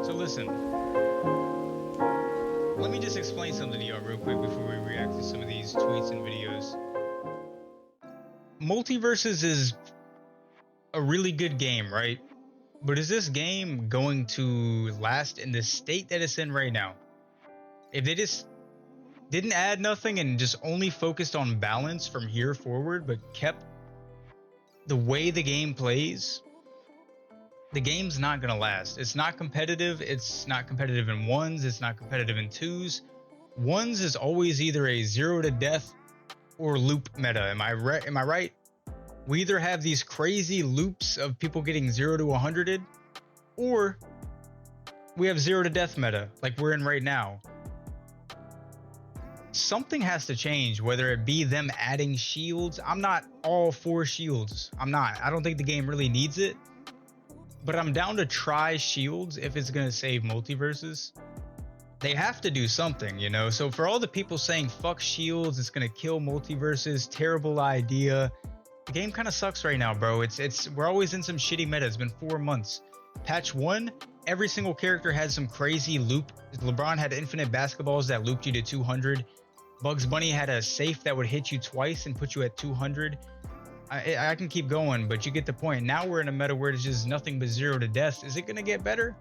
So listen, let me just explain something to y'all real quick before we react to some of these tweets and videos. Multiverses is a really good game, right? But is this game going to last in the state that it's in right now? If they just didn't add nothing and just only focused on balance from here forward, but kept the way the game plays, the game's not gonna last. It's not competitive. It's not competitive in ones. It's not competitive in twos. Ones is always either a 0 to death or loop meta. Am I right? Am I right? We either have these crazy loops of people getting 0 to 100'd, or we have 0 to death meta like we're in right now. Something has to change, whether it be them adding shields. I'm not all for shields. I'm not. I don't think the game really needs it. But I'm down to try shields if it's going to save multiverses. They have to do something, you know? So for all the people saying, fuck shields, it's going to kill multiverses, terrible idea. The game kind of sucks right now, bro. We're always in some shitty meta. It's been 4 months. Patch 1, every single character had some crazy loop. LeBron had infinite basketballs that looped you to 200. Bugs Bunny had a safe that would hit you twice and put you at 200. I can keep going, but you get the point. Now we're in a meta where it's just nothing but 0 to death. Is it going to get better?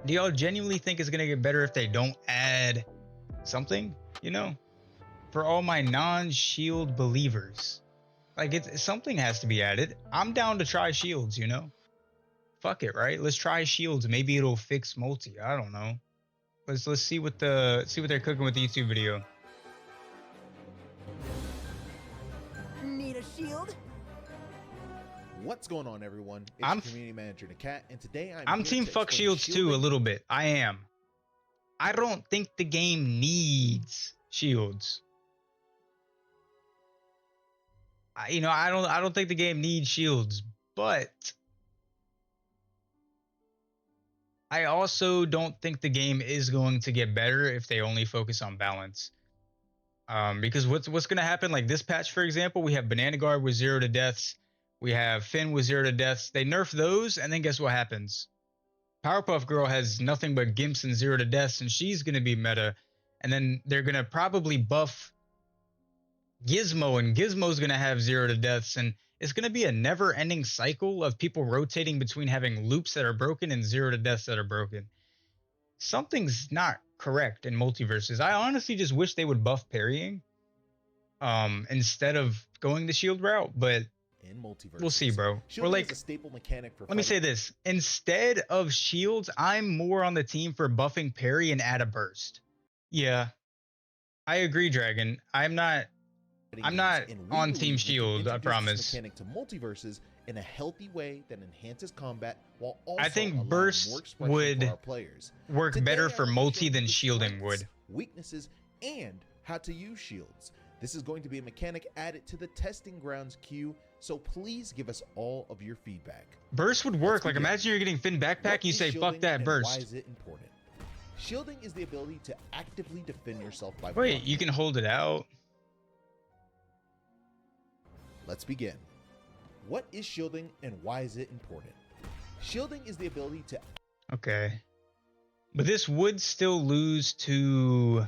Do y'all genuinely think it's going to get better if they don't add something? You know, for all my non-shield believers, like something has to be added. I'm down to try shields, you know? Fuck it, right? Let's try shields. Maybe it'll fix multi. I don't know. Let's see what they're cooking with the YouTube video. Need a shield? What's going on, everyone? It's I'm community manager Nakat, and today I'm here team to fuck explain shields too a little bit. I am. I don't think the game needs shields. I don't think the game needs shields, but I also don't think the game is going to get better if they only focus on balance. Because what's going to happen, like this patch, for example, we have Banana Guard with 0 to deaths. We have Finn with 0 to deaths. They nerf those, and then guess what happens? Powerpuff Girl has nothing but gimps and 0 to deaths, and she's going to be meta. And then they're going to probably buff Gizmo, and Gizmo's going to have 0 to deaths. And it's going to be a never-ending cycle of people rotating between having loops that are broken and 0 to deaths that are broken. Something's not correct in multiverses. I honestly just wish they would buff parrying instead of going the shield route, but in multiverse. We'll see, bro. Shielding We're like, is a staple mechanic for let me say this. Instead of shields, I'm more on the team for buffing parry and add a burst. Yeah, I agree, Dragon. I'm not on team shield, I promise. Mechanic to multiverses in a healthy way that enhances combat while also I think allowing burst more expression would for our players. work Today, better I for will be multi showing than you shielding strengths, would. weaknesses, and how to use shields. This is going to be a mechanic added to the testing grounds queue, so please give us all of your feedback. Burst would work. Like, imagine you're getting Finn backpack and you say, fuck that burst. Why is it important? Shielding is the ability to actively defend yourself by Wait, blocking. you can hold it out? Let's begin. What is shielding and why is it important? Shielding is the ability to... Okay. But this would still lose to...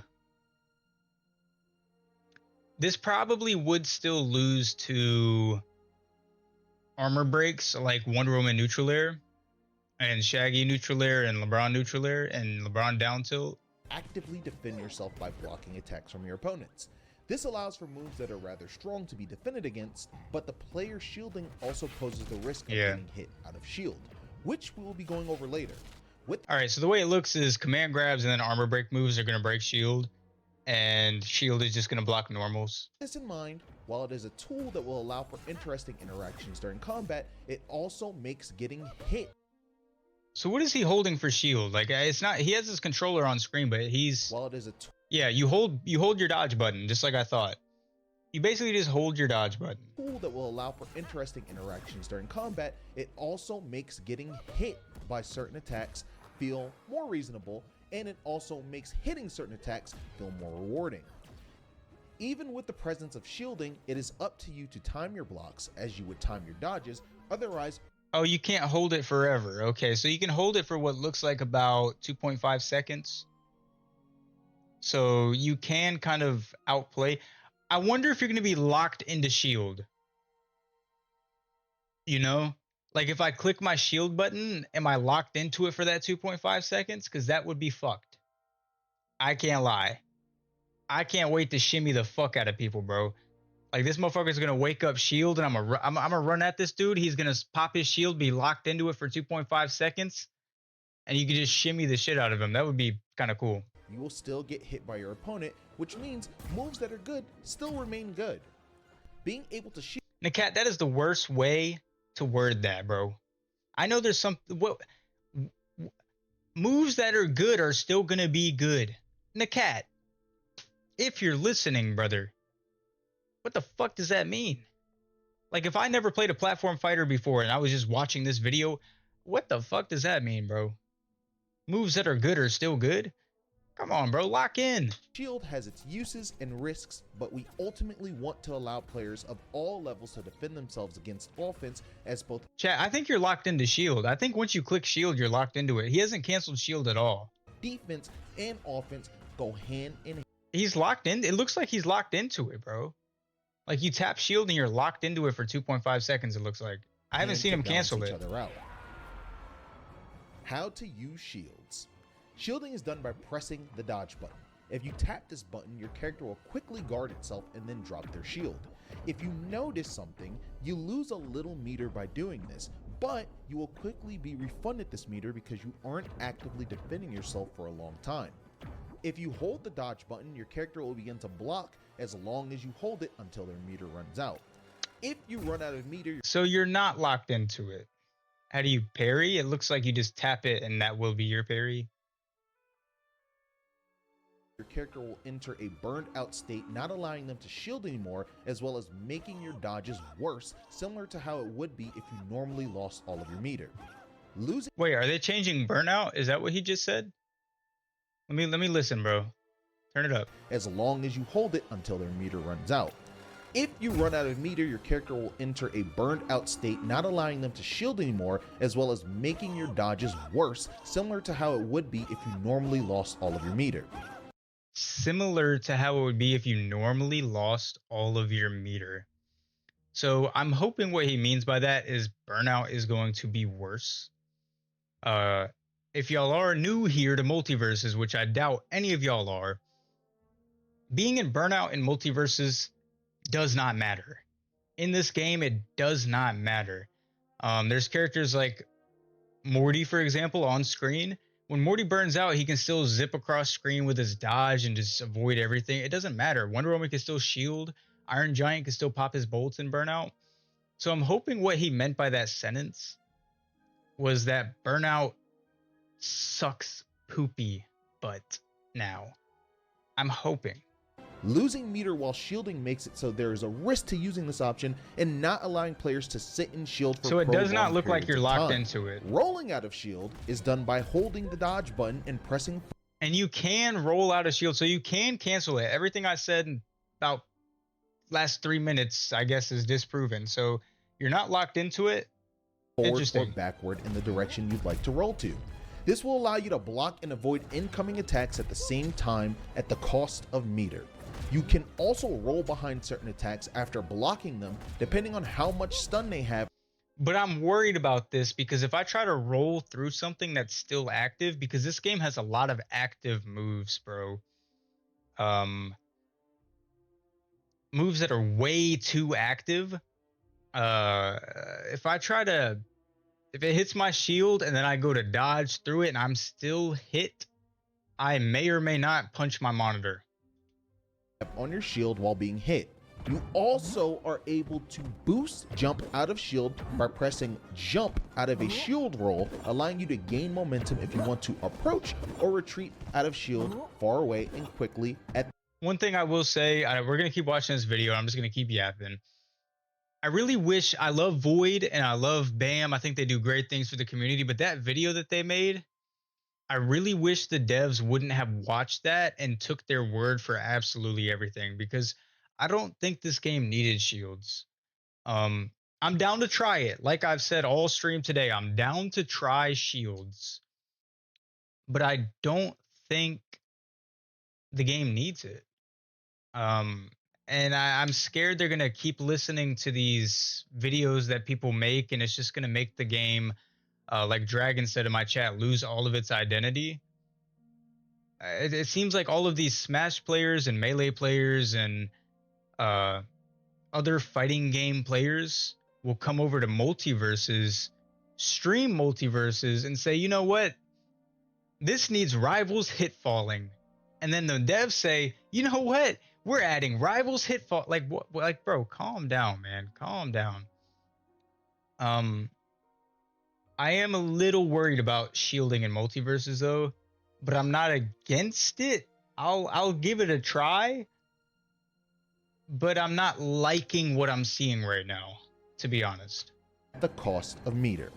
This probably would still lose to armor breaks like Wonder Woman neutral air and Shaggy neutral air and LeBron neutral air and LeBron down tilt. actively defend yourself by blocking attacks from your opponents. This allows for moves that are rather strong to be defended against, but the player shielding also poses the risk of getting hit out of shield, which we will be going over later. Alright, so the way it looks is command grabs and then armor break moves are going to break shield, and shield is just going to block normals. With this in mind, while it is a tool that will allow for interesting interactions during combat, it also makes getting hit. So what is he holding for shield? Like, it's not, he has his controller on screen, but he's... While it is a yeah, you hold your dodge button, just like I thought. You basically just hold your dodge button. Tool that will allow for interesting interactions during combat, it also makes getting hit by certain attacks feel more reasonable, and it also makes hitting certain attacks feel more rewarding. Even with the presence of shielding, it is up to you to time your blocks as you would time your dodges, otherwise Oh, you can't hold it forever. Okay, so you can hold it for what looks like about 2.5 seconds. So you can kind of outplay. I wonder if you're going to be locked into shield. You know? Like if I click my shield button, am I locked into it for that 2.5 seconds? Because that would be fucked. I can't lie. I can't wait to shimmy the fuck out of people, bro. Like this motherfucker's gonna wake up shield, and I'm gonna run at this dude. He's gonna pop his shield, be locked into it for 2.5 seconds, and you can just shimmy the shit out of him. That would be kind of cool. You will still get hit by your opponent, which means moves that are good still remain good. Being able to shield. Nakat, that is the worst way to word that, bro. I know there's some moves that are good are still gonna be good. Nakat, if you're listening, brother, what the fuck does that mean? Like if I never played a platform fighter before and I was just watching this video, what the fuck does that mean, bro? Moves that are good are still good? Come on, bro, lock in. Shield has its uses and risks, but we ultimately want to allow players of all levels to defend themselves against offense as both. Chat, I think you're locked into shield. I think once you click shield, you're locked into it. He hasn't canceled shield at all. Defense and offense go hand in hand. He's locked in. It looks like he's locked into it, bro. Like you tap shield and you're locked into it for 2.5 seconds, it looks like. I haven't seen him cancel it. How to use shields. Shielding is done by pressing the dodge button. If you tap this button, your character will quickly guard itself and then drop their shield. If you notice something, you lose a little meter by doing this, but you will quickly be refunded this meter because you aren't actively defending yourself for a long time. If you hold the dodge button, your character will begin to block as long as you hold it until their meter runs out. If you run out of meter, so you're not locked into it. How do you parry? It looks like you just tap it and that will be your parry. your character will enter a burned out state, not allowing them to shield anymore, as well as making your dodges worse, similar to how it would be if you normally lost all of your meter. Wait, are they changing burnout? Is that what he just said? Let me listen, bro. Turn it up. As long as you hold it until their meter runs out. If you run out of meter, your character will enter a burned out state, not allowing them to shield anymore, as well as making your dodges worse, similar to how it would be if you normally lost all of your meter. Similar to how it would be if you normally lost all of your meter. So I'm hoping what he means by that is burnout is going to be worse. If y'all are new here to multiverses, which I doubt any of y'all are, being in burnout in multiverses does not matter. In this game, it does not matter. There's characters like Morty, for example, on screen. When Morty burns out, he can still zip across screen with his dodge and just avoid everything. It doesn't matter. Wonder Woman can still shield. Iron Giant can still pop his bolts in burnout. So I'm hoping what he meant by that sentence was that burnout sucks poopy butt now. I'm hoping. Losing meter while shielding makes it so there is a risk to using this option and not allowing players to sit in shield for so it does not look like periods you're of locked time. into it. Rolling out of shield is done by holding the dodge button and pressing. And you can roll out of shield, so you can cancel it. Everything I said in about last 3 minutes, I guess, is disproven. So you're not locked into it. Forward or backward in the direction you'd like to roll to. This will allow you to block and avoid incoming attacks at the same time at the cost of meter. You can also roll behind certain attacks after blocking them, depending on how much stun they have. But I'm worried about this because if I try to roll through something that's still active, because this game has a lot of active moves, bro. Moves that are way too active. If it hits my shield and then I go to dodge through it and I'm still hit, I may or may not punch my monitor On your shield while being hit. You also are able to boost jump out of shield by pressing jump out of a shield roll, allowing you to gain momentum if you want to approach or retreat out of shield far away and quickly. One thing I will say, we're going to keep watching this video and I'm just going to keep yapping. I really wish, I love Void and I love Bam. I think they do great things for the community, but that video that they made, I really wish the devs wouldn't have watched that and took their word for absolutely everything, because I don't think this game needed shields. I'm down to try it. Like I've said all stream today, I'm down to try shields. But I don't think the game needs it. And I'm scared they're gonna keep listening to these videos that people make, and it's just gonna make the game, like Dragon said in my chat, lose all of its identity. It seems like all of these Smash players and Melee players and other fighting game players will come over to multiverses, stream multiverses, and say, you know what? This needs rivals hit falling. And then the devs say, you know what? We're adding rivals hit fall. Like, what? Like, bro, calm down, man. Calm down. I am a little worried about shielding in multiverses though, but I'm not against it. I'll give it a try, but I'm not liking what I'm seeing right now, to be honest. The cost of meter.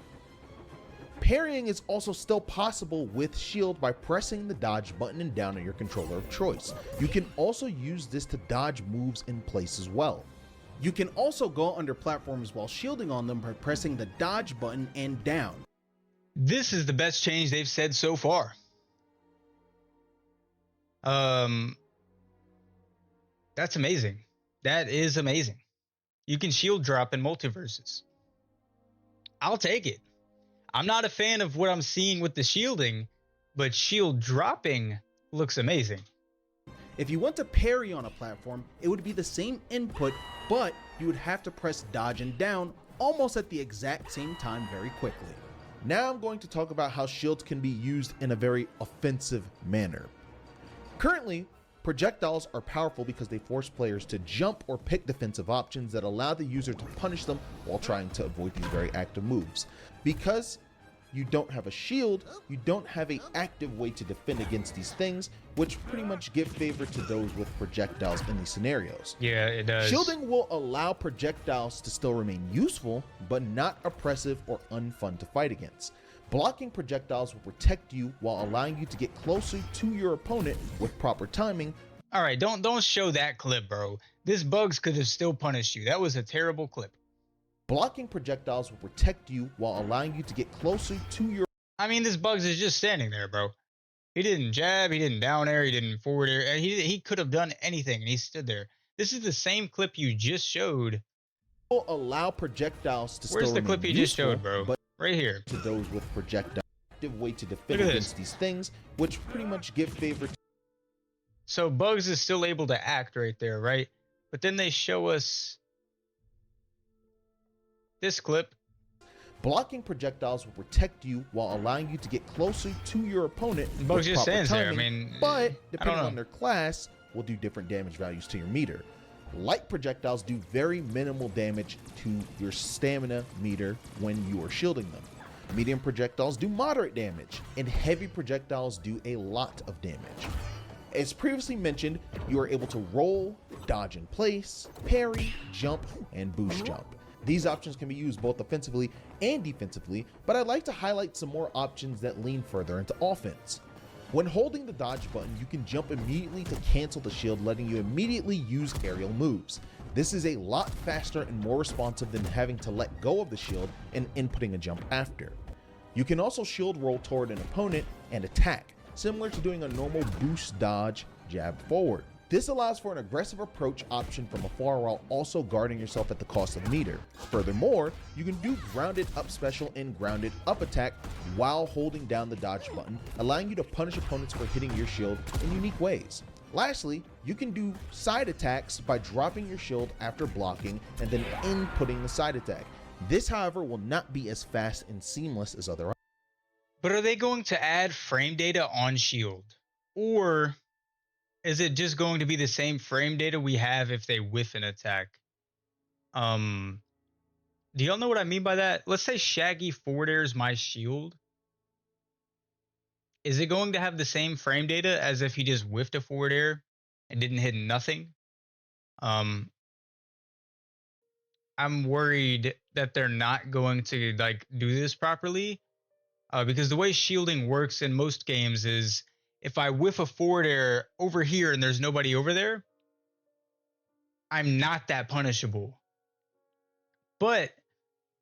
Parrying is also still possible with shield by pressing the dodge button and down on your controller of choice. You can also use this to dodge moves in place as well. You can also go under platforms while shielding on them by pressing the dodge button and down. This is the best change they've said so far. That's amazing. That is amazing. You can shield drop in multiverses. I'll take it. I'm not a fan of what I'm seeing with the shielding, but shield dropping looks amazing. If you want to parry on a platform, it would be the same input, but you would have to press dodge and down almost at the exact same time very quickly. Now I'm going to talk about how shields can be used in a very offensive manner. Currently, projectiles are powerful because they force players to jump or pick defensive options that allow the user to punish them while trying to avoid these very active moves. Because you don't have a shield, you don't have an active way to defend against these things, which pretty much give favor to those with projectiles in these scenarios. Yeah, it does. Shielding will allow projectiles to still remain useful, but not oppressive or unfun to fight against. Blocking projectiles will protect you while allowing you to get closer to your opponent with proper timing. All right, don't show that clip, bro. This bugs could have still punished you. That was a terrible clip. Blocking projectiles will protect you while allowing you to get closer to your... I mean, this bugs is just standing there, bro. He didn't jab, he didn't down air, he didn't forward air. He could have done anything, and he stood there. This is the same clip you just showed. Will allow projectiles to Where's still the remain clip you just useful, showed, bro? but Right here. to those with projectile active way to defend Look at against these things, which pretty much give favor to... So Bugs is still able to act right there, right? But then they show us this clip. Blocking projectiles will protect you while allowing you to get closer to your opponent. Bugs with just proper stands there. I timing, mean, but I depending don't know. on their class, will do different damage values to your meter. Light projectiles do very minimal damage to your stamina meter when you are shielding them. Medium projectiles do moderate damage, and heavy projectiles do a lot of damage. As previously mentioned, you are able to roll, dodge in place, parry, jump, and boost jump. These options can be used both offensively and defensively, but I'd like to highlight some more options that lean further into offense. When holding the dodge button, you can jump immediately to cancel the shield, letting you immediately use aerial moves. This is a lot faster and more responsive than having to let go of the shield and inputting a jump after. You can also shield roll toward an opponent and attack, similar to doing a normal boost dodge jab forward. This allows for an aggressive approach option from afar while also guarding yourself at the cost of meter. Furthermore, you can do grounded up special and grounded up attack while holding down the dodge button, allowing you to punish opponents for hitting your shield in unique ways. Lastly, you can do side attacks by dropping your shield after blocking and then inputting the side attack. This, however, will not be as fast and seamless as other options. But are they going to add frame data on shield? Or is it just going to be the same frame data we have if they whiff an attack? Do y'all know what I mean by that? Let's say Shaggy forward airs my shield. Is it going to have the same frame data as if he just whiffed a forward air and didn't hit nothing? I'm worried that they're not going to like do this properly, because the way shielding works in most games is if I whiff a forward air over here and there's nobody over there, I'm not that punishable. But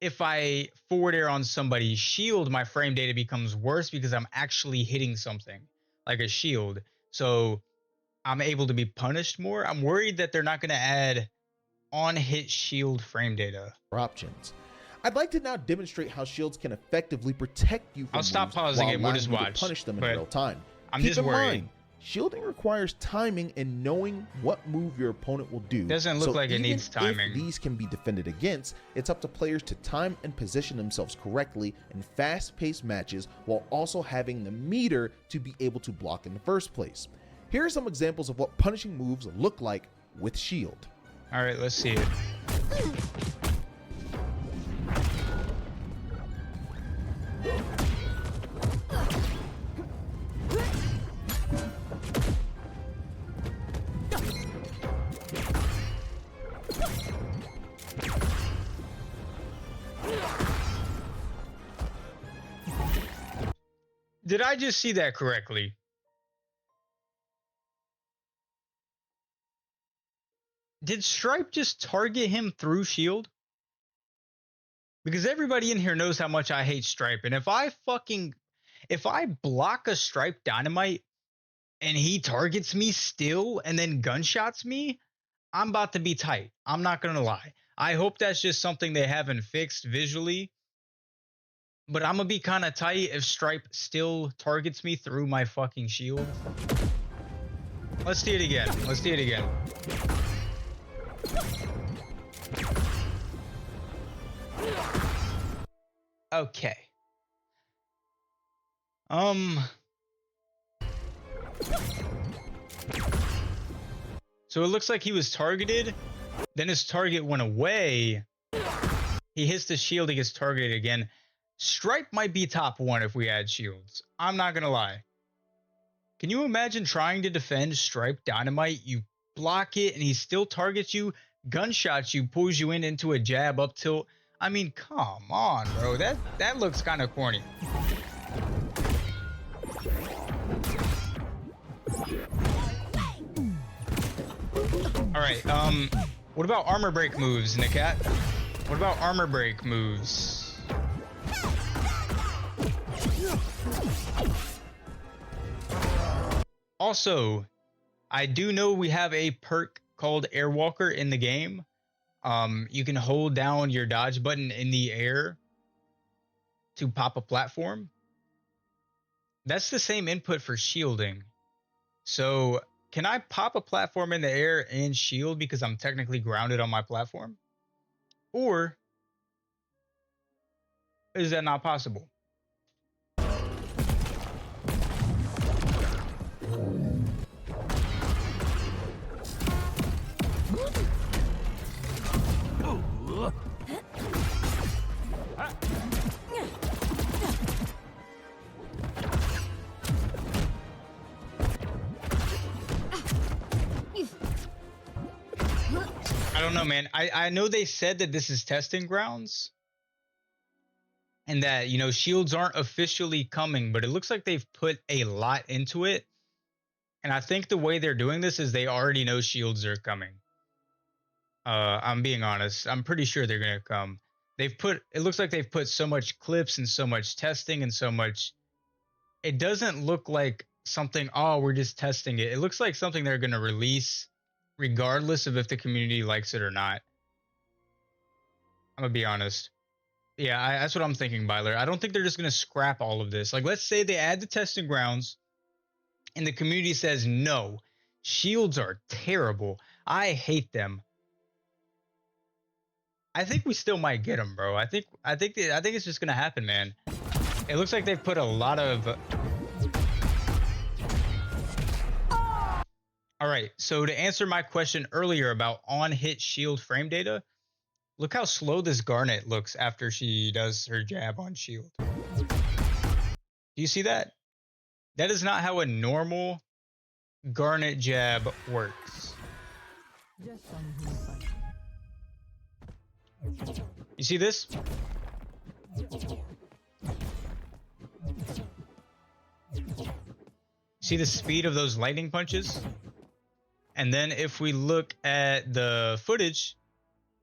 if I forward air on somebody's shield, my frame data becomes worse because I'm actually hitting something like a shield. So I'm able to be punished more. I'm worried that they're not going to add on hit shield frame data. Options. I'd like to now demonstrate how shields can effectively protect you from I'll stop moves pausing while it. We'll allowing just you to watch, punish them in but real time. I'm Keep just in worried. mind, shielding requires timing and knowing what move your opponent will do. Doesn't look like it needs timing. If these can be defended against, it's up to players to time and position themselves correctly in fast-paced matches while also having the meter to be able to block in the first place. Here are some examples of what punishing moves look like with shield. All right, let's see it. Did I just see that correctly? Did Stripe just target him through shield? Because everybody in here knows how much I hate Stripe. And if I block a Stripe dynamite and he targets me still and then gunshots me, I'm about to be tight. I'm not going to lie. I hope that's just something they haven't fixed visually. But I'm going to be kind of tight if Stripe still targets me through my fucking shield. Let's see it again. Let's see it again. Okay. So it looks like he was targeted. Then his target went away. He hits the shield. He gets targeted again. Stripe might be top 1 if we add shields. I'm not going to lie. Can you imagine trying to defend Stripe Dynamite? You block it and he still targets you, gunshots you, pulls you into a jab up tilt. I mean, come on, bro. That looks kind of corny. All right. What about armor break moves, Nikat? What about armor break moves? Also, I do know we have a perk called Airwalker in the game. You can hold down your dodge button in the air to pop a platform. That's the same input for shielding. So can I pop a platform in the air and shield because I'm technically grounded on my platform? Or is that not possible? I don't know, man. I know they said that this is testing grounds and that, you know, shields aren't officially coming, but it looks like they've put a lot into it. And I think the way they're doing this is they already know shields are coming. I'm being honest. I'm pretty sure they're going to come. It looks like they've put so much clips and so much testing and so much. It doesn't look like something, oh, we're just testing it. It looks like something they're going to release regardless of if the community likes it or not. I'm going to be honest. Yeah, that's what I'm thinking, Byler. I don't think they're just going to scrap all of this. Like, let's say they add the testing grounds and the community says, no, shields are terrible. I hate them. I think we still might get them, bro. I think it's just going to happen, man. It looks like they've put a lot of... All right, so to answer my question earlier about on-hit shield frame data, look how slow this Garnet looks after she does her jab on shield. Do you see that? That is not how a normal Garnet jab works. You see this? See the speed of those lightning punches? And then if we look at the footage,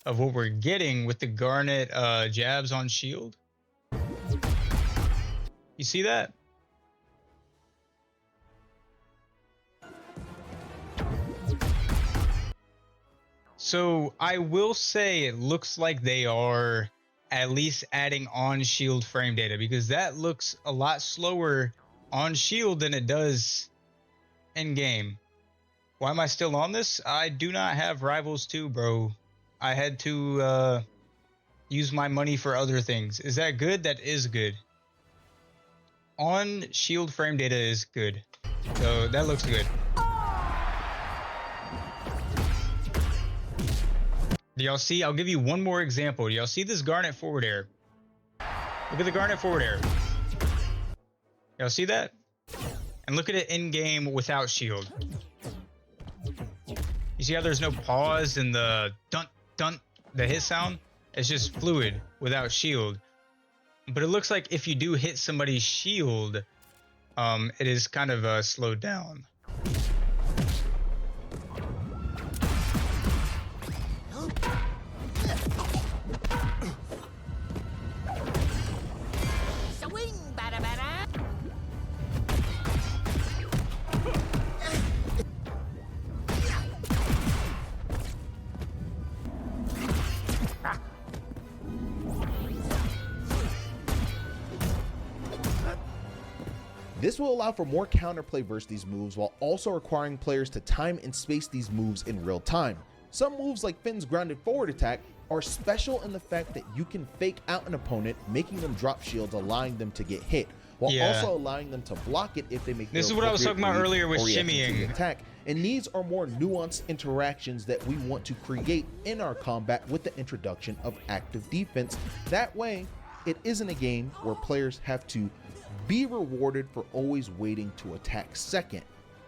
of what we're getting with the garnet jabs on shield. You see that? So I will say it looks like they are at least adding on shield frame data, because that looks a lot slower on shield than it does in game. Why am I still on this? I do not have Rivals 2, bro. I had to use my money for other things. Is that good? That is good. On shield frame data is good. So that looks good. Do y'all see? I'll give you one more example. Do y'all see this garnet forward air? Look at the garnet forward air. Y'all see that? And look at it in game without shield. You see how there's no pause in the dun dun, the hit sound? It's just fluid without shield. But it looks like if you do hit somebody's shield, it is kind of slowed down. This will allow for more counterplay versus these moves, while also requiring players to time and space these moves in real time. Some moves like Finn's grounded forward attack are special in the fact that you can fake out an opponent, making them drop shields, allowing them to get hit, while also allowing them to block it if they make this is what I was talking about earlier with shimmying attack. And these are more nuanced interactions that we want to create in our combat with the introduction of active defense. That way, it isn't a game where players have to be rewarded for always waiting to attack second.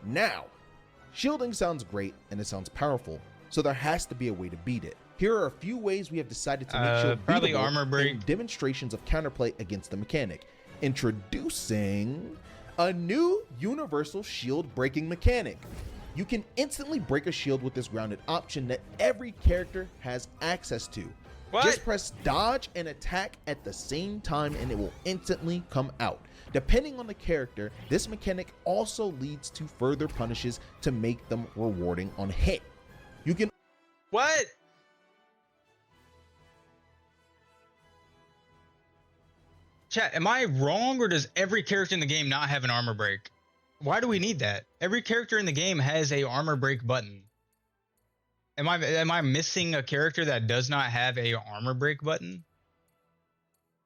Now, shielding sounds great and it sounds powerful, so there has to be a way to beat it. Here are a few ways we have decided to make shield probably beatable armor break in demonstrations of counterplay against the mechanic. Introducing a new universal shield breaking mechanic. You can instantly break a shield with this grounded option that every character has access to. What? Just press dodge and attack at the same time and it will instantly come out. Depending on the character, this mechanic also leads to further punishes to make them rewarding on hit. You can... What? Chat, am I wrong, or does every character in the game not have an armor break? Why do we need that? Every character in the game has a armor break button. Am I missing a character that does not have a armor break button?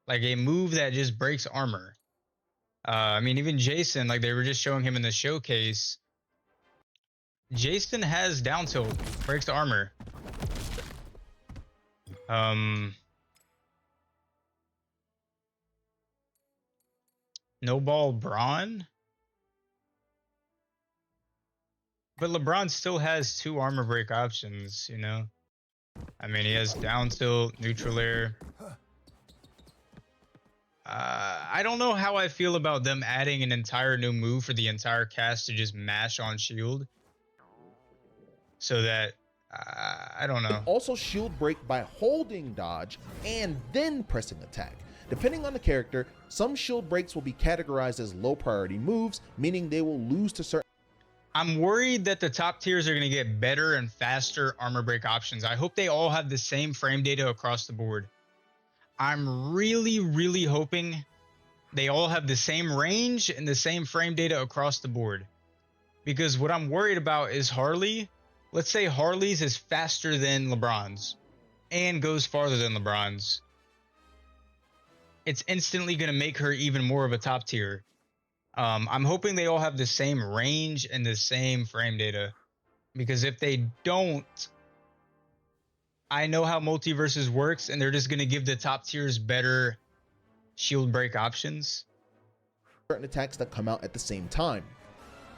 Like a move that just breaks armor. I mean, even Jason, like they were just showing him in the showcase. Jason has down tilt, breaks the armor. No ball Braun? But LeBron still has 2 armor break options, you know? I mean, he has down tilt, neutral air. I don't know how I feel about them adding an entire new move for the entire cast to just mash on shield. So that, I don't know. Also shield break by holding dodge and then pressing attack. Depending on the character, some shield breaks will be categorized as low priority moves, meaning they will lose to certain... I'm worried that the top tiers are going to get better and faster armor break options. I hope they all have the same frame data across the board. I'm really hoping they all have the same range and the same frame data across the board. Because what I'm worried about is Harley. Let's say Harley's is faster than LeBron's and goes farther than LeBron's. It's instantly going to make her even more of a top tier. I'm hoping they all have the same range and the same frame data. Because if they don't, I know how Multiversus works, and they're just going to give the top tiers better shield break options. Certain attacks that come out at the same time.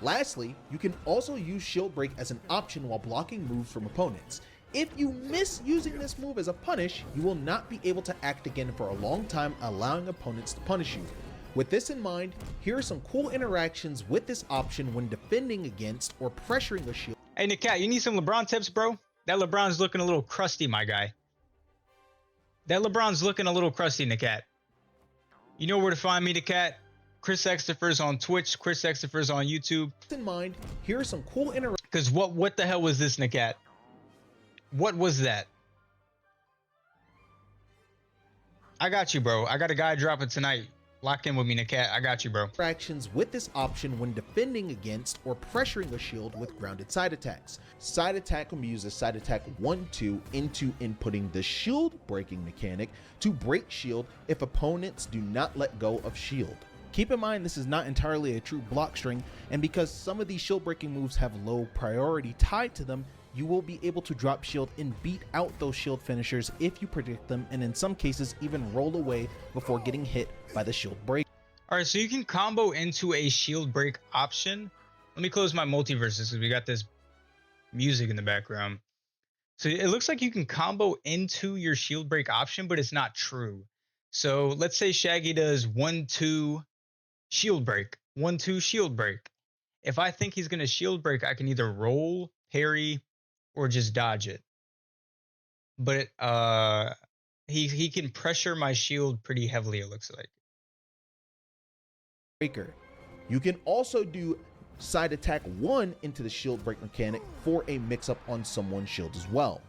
Lastly, you can also use shield break as an option while blocking moves from opponents. If you miss using this move as a punish, you will not be able to act again for a long time, allowing opponents to punish you. With this in mind, here are some cool interactions with this option when defending against or pressuring a shield. Hey, Nikat, you need some LeBron tips, bro? That LeBron's looking a little crusty, my guy. That LeBron's looking a little crusty, Nakat. You know where to find me, Nakat. ChrisXtophers on Twitch, ChrisXtophers on YouTube. In mind, here are some cool interactions. Because what the hell was this, Nakat? What was that? I got you, bro. I got a guy dropping tonight. Lock in with me, Nakat. I got you, bro. Interactions with this option when defending against or pressuring a shield with grounded side attacks. Side attack can be used as side attack 1-2 into inputting the shield breaking mechanic to break shield if opponents do not let go of shield. Keep in mind this is not entirely a true block string, and because some of these shield breaking moves have low priority tied to them, you will be able to drop shield and beat out those shield finishers if you predict them, and in some cases even roll away before getting hit by the shield break. Alright, so you can combo into a shield break option. Let me close my multiverses because we got this music in the background. So it looks like you can combo into your shield break option, but it's not true. So let's say Shaggy does 1-2 shield break, 1-2 shield break. If I think he's gonna shield break, I can either roll, parry, or just dodge it. But he can pressure my shield pretty heavily, it looks like. Breaker. You can also do side attack 1 into the shield break mechanic for a mix-up on someone's shield as well.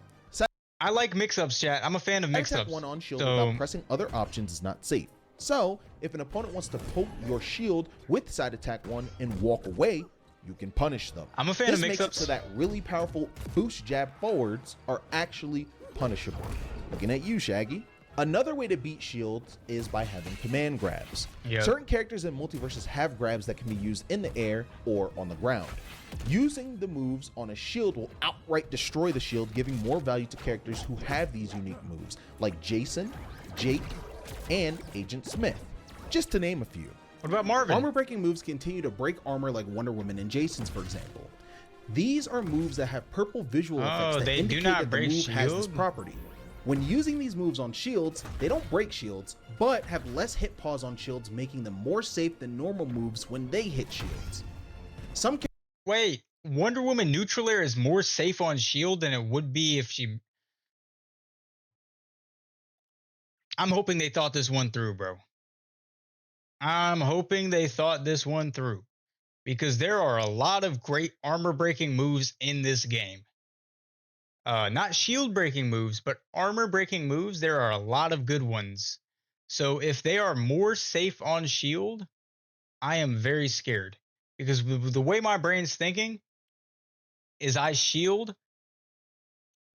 I like mix-ups, chat. I'm a fan of mix-ups. Side attack 1 on shield without pressing other options is not safe. So, if an opponent wants to poke your shield with side attack 1 and walk away, you can punish them. I'm a fan of mix-ups. mix-ups. So that really powerful boost jab forwards are actually punishable. Looking at you, Shaggy. Another way to beat shields is by having command grabs. Yep. Certain characters in Multiverses have grabs that can be used in the air or on the ground. Using the moves on a shield will outright destroy the shield, giving more value to characters who have these unique moves, like Jason, Jake, and Agent Smith, just to name a few. What about Marvin? Armor breaking moves continue to break armor like Wonder Woman and Jason's, for example. These are moves that have purple visual effects that they indicate do not that the break move has this shield? property. When using these moves on shields, they don't break shields, but have less hit pause on shields, making them more safe than normal moves when they hit shields. Some Wait, Wonder Woman neutral air is more safe on shield than it would be if she... I'm hoping they thought this one through, bro. I'm hoping they thought this one through. Because there are a lot of great armor breaking moves in this game. Not shield breaking moves, but armor breaking moves. There are a lot of good ones. So if they are more safe on shield, I am very scared. Because the way my brain's thinking is I shield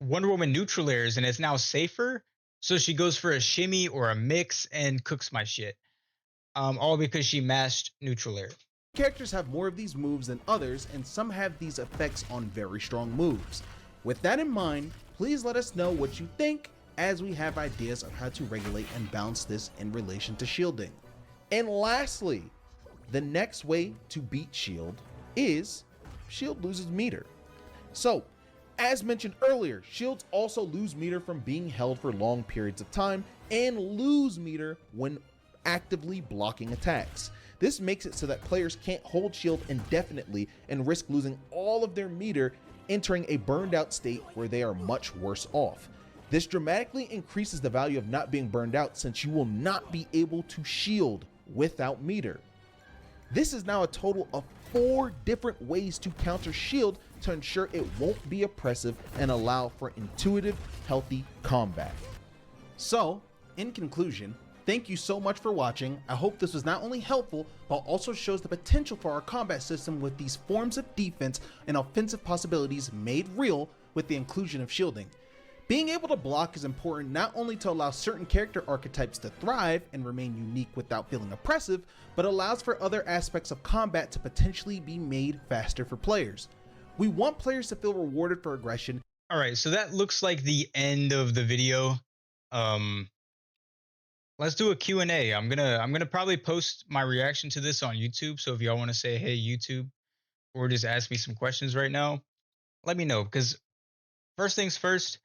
Wonder Woman neutral airs and it's now safer. So she goes for a shimmy or a mix and cooks my shit. All because she mashed neutral air. characters have more of these moves than others, and some have these effects on very strong moves. With that in mind, please let us know what you think, as we have ideas of how to regulate and balance this in relation to shielding. And lastly, the next way to beat shield is shield loses meter. So, as mentioned earlier, shields also lose meter from being held for long periods of time and lose meter when actively blocking attacks. This makes it so that players can't hold shield indefinitely and risk losing all of their meter, entering a burned out state where they are much worse off. This dramatically increases the value of not being burned out, since you will not be able to shield without meter. This is now a total of 4 different ways to counter shield to ensure it won't be oppressive and allow for intuitive, healthy combat. So, in conclusion, thank you so much for watching. I hope this was not only helpful, but also shows the potential for our combat system with these forms of defense and offensive possibilities made real with the inclusion of shielding. Being able to block is important not only to allow certain character archetypes to thrive and remain unique without feeling oppressive, but allows for other aspects of combat to potentially be made faster for players. We want players to feel rewarded for aggression. All right, so that looks like the end of the video. Let's do a Q&A. I'm gonna probably post my reaction to this on YouTube. So if y'all want to say, hey, YouTube, or just ask me some questions right now, let me know. Because first things first,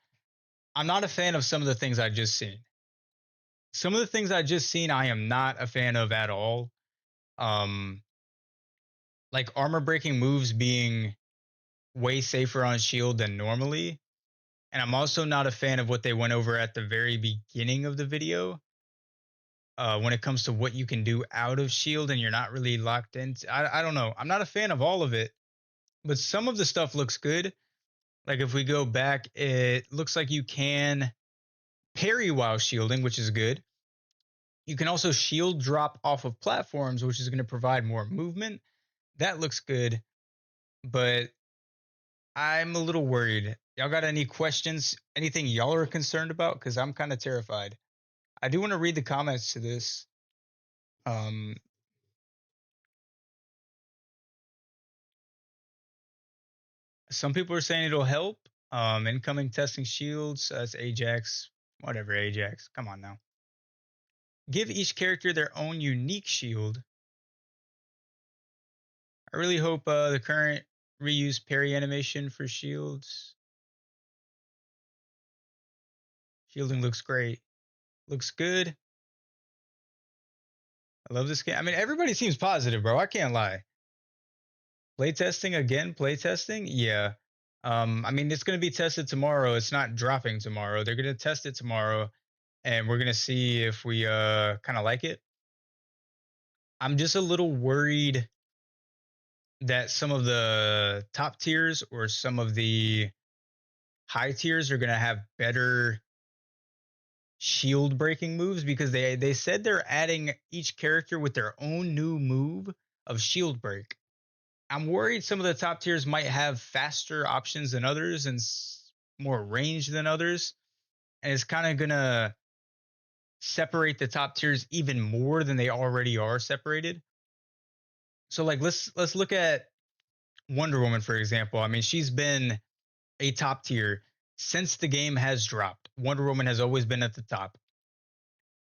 I'm not a fan of some of the things I just seen. Some of the things I just seen, I am not a fan of at all. Like armor breaking moves being way safer on shield than normally, And I'm also not a fan of what they went over at the very beginning of the video. When it comes to what you can do out of shield and you're not really locked in. I don't know. I'm not a fan of all of it, but some of the stuff looks good. Like if we go back, it looks like you can parry while shielding, which is good. You can also shield drop off of platforms, which is going to provide more movement. That looks good, but I'm a little worried. Y'all got any questions? Anything y'all are concerned about? Because I'm kind of terrified. I do want to read the comments to this. Some people are saying it'll help. Incoming testing shields. That's Ajax. Whatever, Ajax. Come on now. Give each character their own unique shield. I really hope the current reuse parry animation for shields. Shielding looks great. Looks good. I love this game. I mean, everybody seems positive, bro. I can't lie. Playtesting again? Playtesting? Yeah. I mean, it's going to be tested tomorrow. It's not dropping tomorrow. They're going to test it tomorrow, and we're going to see if we kind of like it. I'm just a little worried that some of the top tiers or some of the high tiers are going to have better shield breaking moves, because they said they're adding each character with their own new move of shield break. I'm worried some of the top tiers might have faster options than others and more range than others, and it's kind of gonna separate the top tiers even more than they already are separated. So like let's look at Wonder Woman, for example. I mean, she's been a top tier since the game has dropped. Wonder Woman has always been at the top.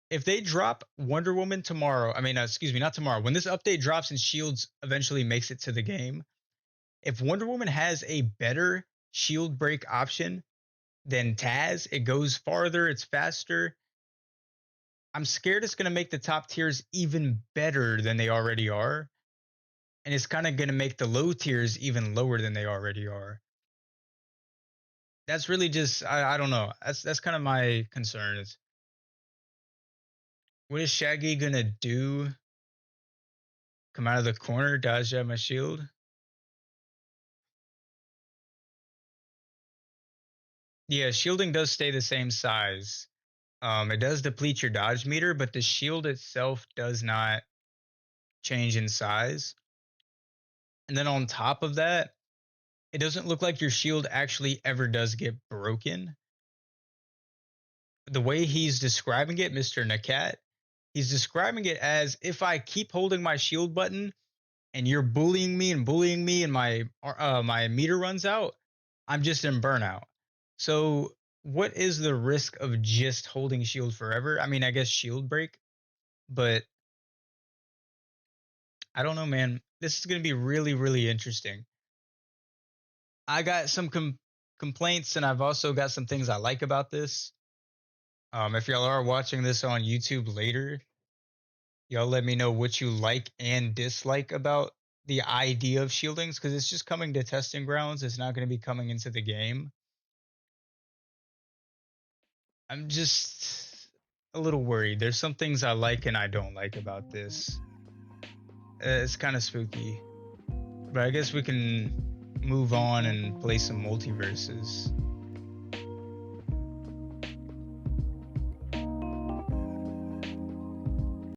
If they drop Wonder Woman tomorrow, I mean, excuse me, not tomorrow, when this update drops and Shields eventually makes it to the game, if Wonder Woman has a better shield break option than Taz, it goes farther, it's faster. I'm scared it's going to make the top tiers even better than they already are. And it's kind of going to make the low tiers even lower than they already are. That's really just, I don't know. That's kind of my concern. Is what is Shaggy going to do? Come out of the corner, dodge out my shield? Yeah, shielding does stay the same size. It does deplete your dodge meter, but the shield itself does not change in size. And then on top of that, it doesn't look like your shield actually ever does get broken. The way he's describing it, Mr. Nakat, he's describing it as if I keep holding my shield button and you're bullying me and my meter runs out, I'm just in burnout. So what is the risk of just holding shield forever? I mean, I guess shield break, but I don't know, man. This is going to be really, really interesting. I got some complaints, and I've also got some things I like about this. If y'all are watching this on YouTube later, y'all let me know what you like and dislike about the idea of shieldings, because it's just coming to testing grounds. It's not going to be coming into the game. I'm just a little worried. There's some things I like and I don't like about this. It's kind of spooky. But I guess we can move on and play some multiverses.